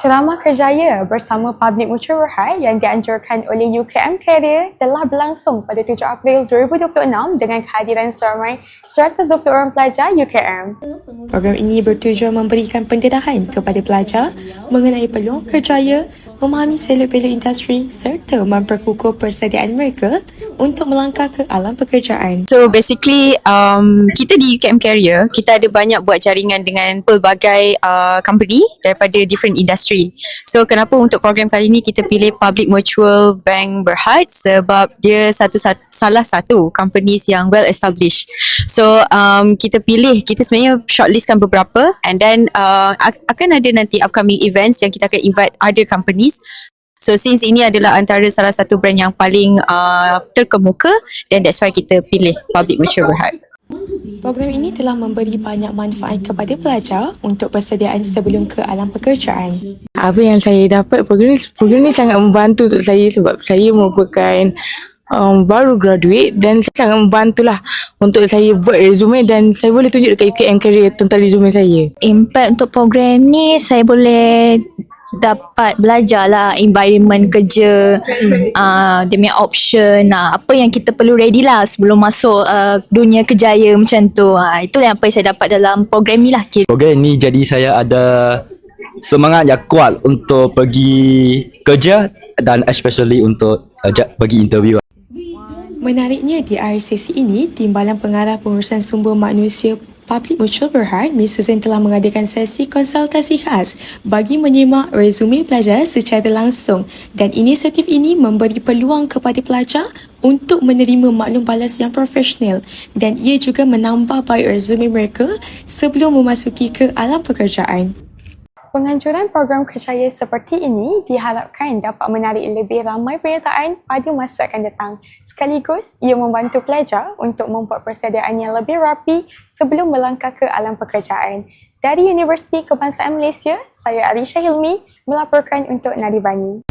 Ceramah kerjaya bersama Public Mutual Berhad yang dianjurkan oleh UKM Career telah berlangsung pada 7 April 2026 dengan kehadiran seramai 120 orang pelajar UKM. Program ini bertujuan memberikan pendedahan kepada pelajar mengenai peluang kerjaya, memahami selok-belok industri serta memperkukuh persediaan mereka untuk melangkah ke alam pekerjaan. So basically kita di UKM Career, kita ada banyak buat jaringan dengan pelbagai company daripada different industry. So kenapa untuk program kali ni kita pilih Public Mutual Bank Berhad sebab dia salah satu companies yang well established. So kita sebenarnya shortlistkan beberapa and then akan ada nanti upcoming events yang kita akan invite other companies. So since ini adalah antara salah satu brand yang paling terkemuka, then that's why kita pilih Public Mutual Berhad. Program ini telah memberi banyak manfaat kepada pelajar untuk persediaan sebelum ke alam pekerjaan. Apa yang saya dapat program ni sangat membantu untuk saya sebab saya merupakan baru graduate dan sangat membantulah untuk saya buat resume dan saya boleh tunjuk dekat UKM Career tentang resume saya. Impact untuk program ni saya boleh dapat belajar lah environment kerja, dia punya option, apa yang kita perlu ready lah sebelum masuk dunia kerjaya macam tu. Itulah yang apa yang saya dapat dalam program ni lah. Program ni jadi saya ada semangat yang kuat untuk pergi kerja dan especially untuk pergi interview. Menariknya di akhir sesi ini, Timbalan Pengarah Pengurusan Sumber Manusia Public Mutual Berhad, Ms. Susan telah mengadakan sesi konsultasi khas bagi menyimak resume pelajar secara langsung dan inisiatif ini memberi peluang kepada pelajar untuk menerima maklum balas yang profesional dan ia juga menambah baik resume mereka sebelum memasuki ke alam pekerjaan. Penganjuran program kerjaya seperti ini diharapkan dapat menarik lebih ramai penyertaan pada masa akan datang. Sekaligus, ia membantu pelajar untuk membuat persediaan yang lebih rapi sebelum melangkah ke alam pekerjaan. Dari Universiti Kebangsaan Malaysia, saya Arisha Hilmi melaporkan untuk Nadi Bani.